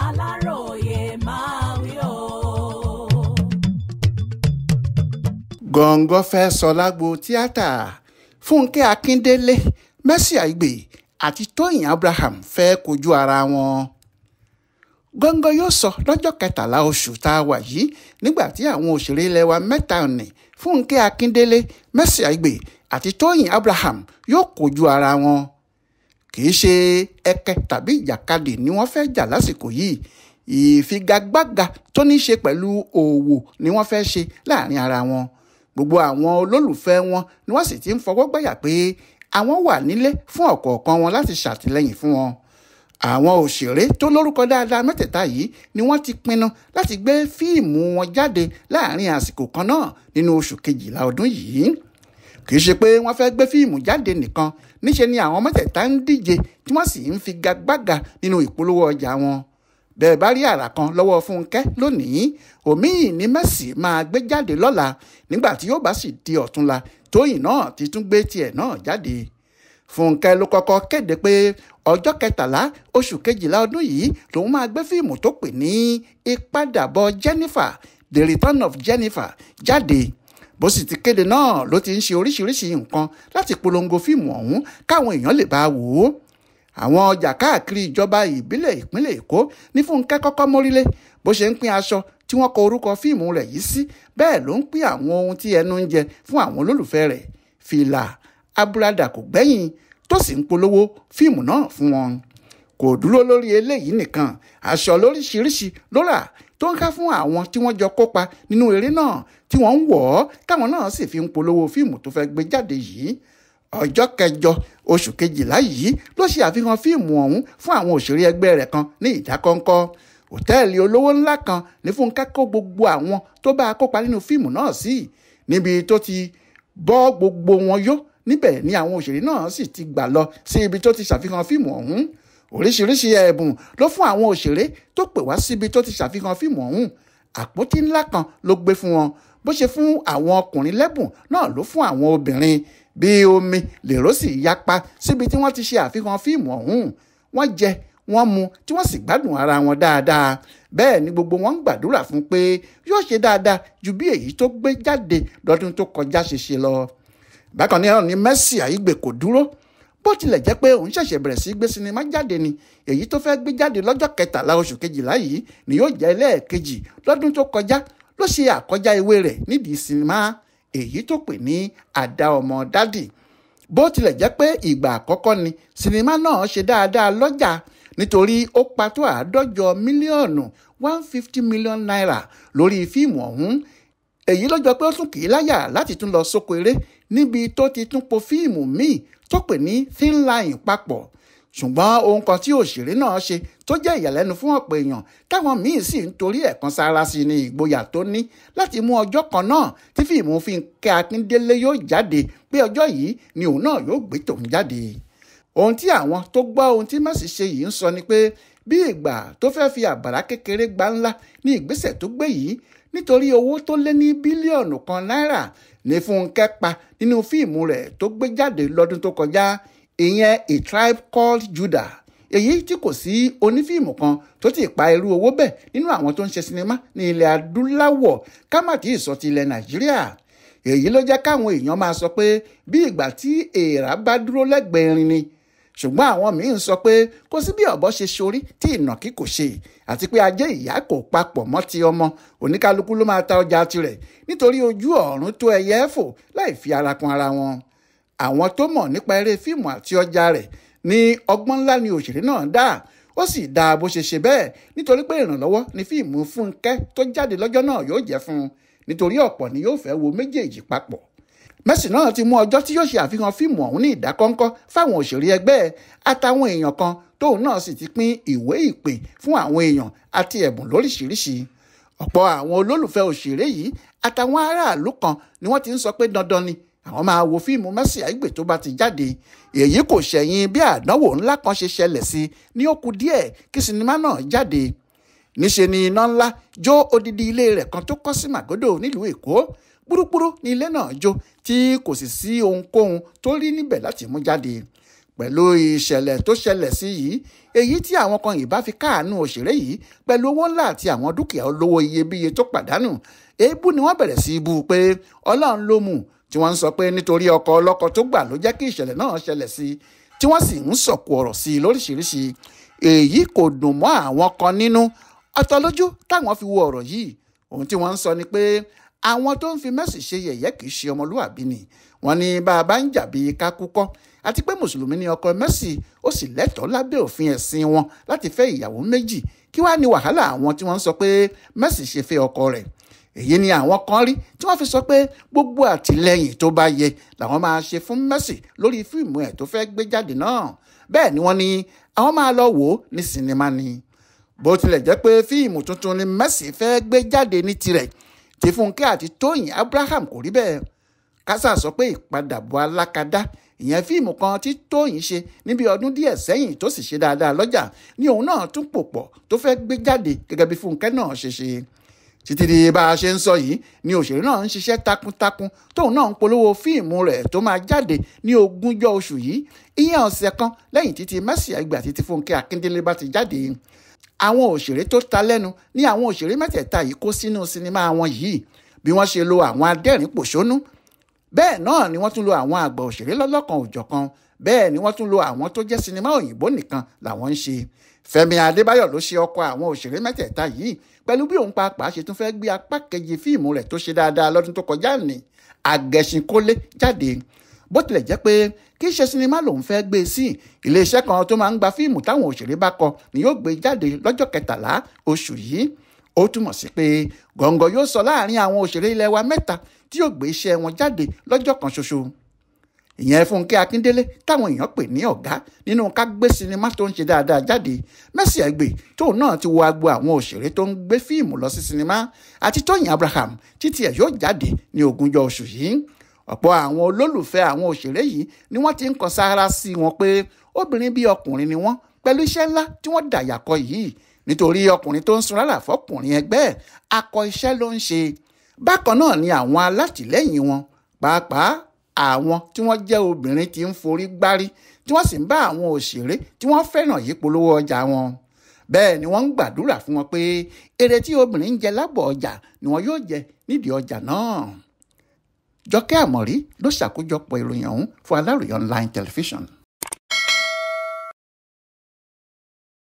Aláròyé máa wí o. gọ̀ǹgọ̀ fẹ́ sọ lágbo tíátà. Fúnkẹ́ Akíndélé, Mercy Aigbe àti Tóyìn Abraham fẹ́ kojú ara wọn. gọ̀ǹgọ̀ yóò sọ lọ́jọ́ 13 oṣù tá a wà yìí nígbà tí àwọn òṣèré ilẹ̀ wa mẹ́ta nì Fúnkẹ́ Akíndélé, Mercy Aigbe àti Tóyìn Abraham yóò kojú ara wọn. kì í ṣe ẹkẹ tàbí ìjàkadì ni wọ́n fẹ́ jà lásìkò yìí. Ìfigagbága tó ní í ṣe pẹ̀lú òwò ni wọ́n fẹ́ ṣe láàrin ara wọn. Gbogbo àwọn olólùfẹ́ wọn ni wọ́n sì ti ń fọwọ́ gbàyà pé àwọn wà nílé fún ọ̀kọ̀ọ̀kan wọn láti ṣàtìlẹ́yìn fún wọn. Àwọn òṣèré tó lórúkọ dáadáa mẹ́tẹ̀ẹ̀ta yìí ni wọ́n ti pinnu láti gbé fíìmù wọn jáde láàrin àsìkò kan náà nínú oṣù kejìlá ọdún yìí. Kì í ṣe pé wọ́n fẹ́ gbé fíìmù jáde nìkan, níṣe ni àwọn mẹ́tẹ̀ẹ̀ta ń díje tí wọ́n sì ń figagbága nínú ìpolówó ọjà wọn. Bẹ́ẹ̀ bá rí àrà kan lọ́wọ́ Fúnkẹ́ lónìí, òmíì ní Mercy máa gbé jáde lọ́la, nígbà tí yóò bá sì di ọ̀túnla Tóyìn náà ti tún gbé tiẹ̀ náà jáde. Fúnkẹ́ ló kọ́kọ́ kéde pé ọjọ́ 13 oṣù kejìlá ọdún yìí lòun máa gbé fíìmù tó pè ní Ìpadàbọ̀ Jennifer, The Return of Jennifer jáde. Bó sì ti kéde náà ló ti ń ṣe oríṣiríṣi nǹkan láti polongo fíìmù ọ̀hún káwọn èèyàn lè bá wò ó. Àwọn ọjà káàkiri ìjọba ìbílẹ̀ ìpínlẹ̀ Èkó ní Fúnkẹ́ kọ́kọ́ mórílé. Bó ṣe ń pín aṣọ tí wọ́n kọ orúkọ fíìmù rẹ̀ yìí sí, bẹ́ẹ̀ ló ń pín àwọn ohun tí ẹnu ń jẹ fún àwọn olólùfẹ́ rẹ̀. Fìlà, abúradà kò gbẹ́yìn, tó sì ń polówó fíìmù náà fún wọn. Kò dúró lórí eléyìí nìkan, aṣọ lóríṣiríṣi ló rà tó ń ká fún àwọn tí wọ́n jọ kópa nínú eré náà tí wọ́n ń wọ̀ ọ́ káwọn náà sì fi ń polówó fíìmù tó fẹ́ gbé jáde yìí. Ọjọ́ 9 oṣù kejìlá yìí ló ṣe àfihàn fíìmù ọ̀hún fún àwọn òṣèré ẹgbẹ́ rẹ̀ kan ní Ìdákọ́ńkọ́. Hòtẹ́ẹ̀lì olówó ńlá kan ní Fúnkẹ́ kó gbogbo àwọn tó bá kópa nínú fíìmù náà sí, níbi tó ti bọ́ gbogbo wọn yó. Níbẹ̀ ni àwọn òṣèré náà sì ti gbà lọ sí ibi tó ti ṣàfihàn fíìmù ọ̀hún. Oríṣiríṣi ẹ̀bùn ló fún àwọn òṣèré tó pè wá síbi tó ti ṣàfihàn fíìmù ọ̀hún. Àpótí ńlá kan ló gbé fún wọn. Bó ṣe fún àwọn ọkùnrin lẹ́bùn náà ló fún àwọn obìnrin. Bí omi lèrò sì yapa síbi tí wọ́n ti ṣe àfihàn fíìmù ọ̀hún. Wọ́n jẹ, wọ́n mu tí wọ́n sì gbádùn ara wọn dáadáa. Bẹ́ẹ̀ ni gbogbo wọn ń gbàdúrà fún pé yóò ṣe dáadáa ju bí èyí tó gbé jáde lọ́dún tó kọjá ṣe lọ. Bákan náà ni Mercy Aigbe kò dúró. Bó tilẹ̀ jẹ́ pé òun ṣẹ̀ṣẹ̀ bẹ̀rẹ̀ sí gbé sinimá jáde ni, èyí tó fẹ́ gbé jáde lọ́jọ́ 13 oṣù kejìlá yìí ni yóò jẹ́ ẹlẹ́ẹ̀kejì. Lọ́dún tó kọjá ló ṣe àkọjá ewé rẹ̀ nídìí sinimá èyí tó pè ní Àdá Ọmọ Dádì. Bó tilẹ̀ jẹ́ pé ìgbà àkọ́kọ́ ni sinimá náà ṣe dáadáa lọ́jà nítorí ó pa tó 150 mílíọ̀nù $150 million lórí fíìmù ọ̀hún. Èyí ló jọ pé ó tún kì í láyà láti tún lọ sóko eré níbi tó ti tún po fíìmù míì tó pè ní Thin Line papọ̀. Ṣùgbọ́n ohun kan tí òṣèré náà ṣe tó jẹ́ ìyàlẹ́nu fún ọ̀pọ̀ èèyàn táwọn míì sì ń torí ẹ̀ kan sára sí ni ìgboyà tó ní láti mú ọjọ́ kan náà tí fíìmù Fúnkẹ́ Akíndélé yóò jáde pé ọjọ́ yìí ni òun náà yóò gbé tòun jáde. Ohun tí àwọn tó gbọ́ ohun tí Mercy ṣe yìí ń sọ ni pé bí ìgbà tó fẹ́ fi àbàrá kékeré gba ńlá ní ìgbésẹ̀ tó gbé yìí, nítorí owó tó lé ní bílíọ̀nù kan náírà ní Fúnkẹ́ pa nínú fíìmù rẹ̀ tó gbé jáde lọ́dún tó kọjá, ìyẹn A Tribe Called Judah. Èyí tí kò sí onífíìmù kan tó ti pa irú owó bẹ́ẹ̀ nínú àwọn tó ń ṣe sinimá ní ilẹ̀ adúláwọ̀, ká má tí ì sọ ti ilẹ̀ Nàìjíríà. Èyí ló jẹ́ káwọn èèyàn máa sọ pé bí ìgbà tí èèrà bá dúró lẹ́gbẹ̀ẹ́ irin ni. Ṣùgbọ́n àwọn míì ń sọ pé kò sí bí ọ̀bọ ṣe ṣorí tí ìnàkí kò ṣe, àti pé ajé ìyá kò papọ̀ mọ́ ti ọmọ. Oníkálukú ló máa ta ọjà tirẹ̀ nítorí ojú ọ̀run tó ẹyẹ fò láì fi ara kun ara wọn. Àwọn tó mọ̀ nípa eré fíìmù àti ọjà rẹ̀ ní ọgbọ́n ńlá ni òṣèré náà dá. Ó sì dáa bó ṣe bẹ́ẹ̀ nítorí pé ìrànlọ́wọ́ ni fíìmù Fúnkẹ́ tó jáde lọ́jọ́ náà yóò jẹ́ fún un, nítorí ọ̀pọ̀ ni yóò fẹ́ wo méjèèjì papọ̀. Mercy náà ti mú ọjọ́ tí yóò ṣe àfihàn fíìmù ọ̀hún ní Ìdákọ́ńkọ́ fáwọn òṣèré ẹgbẹ́ àtàwọn èèyàn kan tóun náà sì ti pín ìwé ìpè fún àwọn èèyàn àti ẹ̀bùn lóríṣiríṣi. Ọ̀pọ̀ àwọn olólùfẹ́ òṣèré yìí àtàwọn aráàlú kan ni wọ́n ti ń sọ pé dandan ni àwọn máa wo fíìmù Mercy Aigbe tó bá ti jáde. Èyí kò ṣẹ̀yìn bí àdánwò ńlá kan ṣe ṣẹlẹ̀ sí ní ó kù díẹ̀ kí sinimá náà jáde. Níṣe ni iná ńlá jó odidi ilé rẹ̀ kan tó kọ́ sí Màgódò nílùú Èkó. Púrúpúrú ni ilé náà jó tí kò sì sí ohunkóhun tó rí níbẹ̀ láti mú jáde. pẹ̀lú ìṣẹ̀lẹ̀ tó ṣẹlẹ̀ sí yìí èyí tí àwọn kan yìí bá fi káàánú òṣèré yìí pẹ̀lú owó ńlá àti àwọn dúkìá olówó iyebíye tó pàdánù èébú ni wọ́n bẹ̀rẹ̀ sí í bú pé Ọlọ́run ló mú tí wọ́n ń sọ pé nítorí ọkọ ọlọ́kọ tó gbà ló jẹ́ kí ìṣẹ̀lẹ̀ náà ṣẹlẹ̀ sí tí wọ́n sì ń sọ̀kò ọ̀rọ̀ sí i lóríṣiríṣi èyí kò dùn mọ́ àwọn kan nínú ọ̀tọ̀ lójú táwọn fi wo ọ̀rọ̀ yìí ohun tí wọ́n ń sọ ni pé àwọn tó ń fi Mercy ṣe yẹ̀yẹ́ kì í ṣe ọmọlúwàbí ni wọ́n ní bá a bá ń jà bíi kákúkọ́ àti pé mùsùlùmí ni ọkọ Mercy ó sì lẹ́tọ̀ọ́ lábẹ́ òfin ẹ̀sìn wọn láti fẹ́ ìyàwó méjì kí wàá ní wàhálà àwọn tí wọ́n ń sọ pé Mercy ṣe fẹ́ ọkọ rẹ̀ èyí ni àwọn kan rí tí wọ́n fi sọ pé gbogbo àtìlẹ́yìn tó bá yẹ làwọn máa ṣe fún Mercy lórí fíìmù ẹ̀ tó fẹ́ gbé jáde náà bẹ́ẹ̀ ni wọ́n ní àwọn máa lọ wò ó ní sinimá ni bó tilẹ̀ jẹ́ pé fíìmù tuntun ni Mercy fẹ́ gbé jáde ní tirẹ̀ tí Fúnkẹ́ àti Tóyìn Abraham kò rí bẹ́ẹ̀ kásà sọ pé ìpadàbọ̀ alákadá ìyẹn fíìmù kan tí Tóyìn ṣe níbi ọdún díẹ̀ sẹ́yìn tó sì ṣe dáadáa lọ́jà ní òun náà tún pò pọ̀ tó fẹ́ gbé jáde gẹ́gẹ́ bí Fúnkẹ́ náà ṣe ṣe títí di bá a ṣe ń sọ yìí ni òṣèré náà ń ṣiṣẹ́ takuntakun tóun náà ń polówó fíìmù rẹ̀ tó máa jáde ní 20 oṣù yìí ìyẹn ọ̀sẹ̀ kan lẹ́yìn títí Mercy Aigbe àti ti Fúnkẹ́ Akíndélé bá ti jáde àwọn òṣèré tó ta lẹ́nu ní àwọn òṣèré mẹ́tẹ̀ẹ̀ta yìí kó sínú sinimá wọn yìí bí wọ́n ṣe lo àwọn adẹ́rìn-pòṣónú bẹ́ẹ̀ náà ni wọ́n tún lo àwọn àgbà òṣèré lọ́lọ́kan òjọ̀kan bẹ́ẹ̀ ni wọ́n tún lo àwọn tó jẹ́ sinimá òyìnbó nìkan làwọn ń ṣe Fẹ́mi Adébáyọ̀ ló ṣe ọkọ àwọn òṣèré mẹ́tẹ̀ẹ̀ta yìí pẹ̀lú bí òun pàápàá ṣe tún fẹ́ gbé apá kejì fíìmù rẹ̀ tó ṣe dáadáa lọ́dún tó kọjá ní Agẹṣinkólé jáde bó tilẹ̀ jẹ́ pé kì í ṣe sinimá lòun fẹ́ gbé sí iléeṣẹ́ kan tó máa ń gba fíìmù táwọn òṣèré bá kọ ni yóò gbé jáde lọ́jọ́ 13 oṣù yìí ó túmọ̀ sí pé gọ̀ǹgọ̀ yóò sọ láàrin àwọn òṣèré ilẹ̀ wa mẹ́ta tí yóò gbé iṣẹ́ wọn jáde lọ́jọ́ kan ṣoṣo ìyẹn Fúnkẹ́ Akíndélé táwọn èèyàn pè ní ọ̀gá nínú ká gbé sinimá tó ń ṣe dáadáa jáde Mercy Aigbe tóun náà ti wo agbo àwọn òṣèré tó ń gbé fíìmù lọ sí sinimá àti Tóyìn Abraham títí ẹ̀ yóò jáde ní 20 oṣù yìí ọ̀pọ̀ àwọn olólùfẹ́ àwọn òṣèré yìí ni wọ́n ti ń kan sáárá sí wọn pé obìnrin bí ọkùnrin ni wọ́n pẹ̀lú iṣẹ́ ńlá tí wọ́n dàyàkọ yìí nítorí ọkùnrin tó ń sun rárá fọkùnrin ẹgbẹ́ ẹ̀ akọ iṣẹ́ ló ń ṣe bákan náà ni àwọn alátìlẹ́yìn wọn pàápàá àwọn tí wọ́n jẹ́ obìnrin ti ń forí gbárí tí wọ́n sì ń bá àwọn òṣèré tí wọ́n fẹ́ràn yìí polówó ọjà wọn bẹ́ẹ̀ ni wọ́n ń gbàdúrà fún wọn pé èrè tí obìnrin ń jẹ lábọ̀ ọjà ni wọn yóò jẹ nídìí ọjà náà. Jọkẹ́ Àmọ̀rí ló ṣàkójọpọ̀ ìròyìn ọ̀hún fún Aláròyé online television.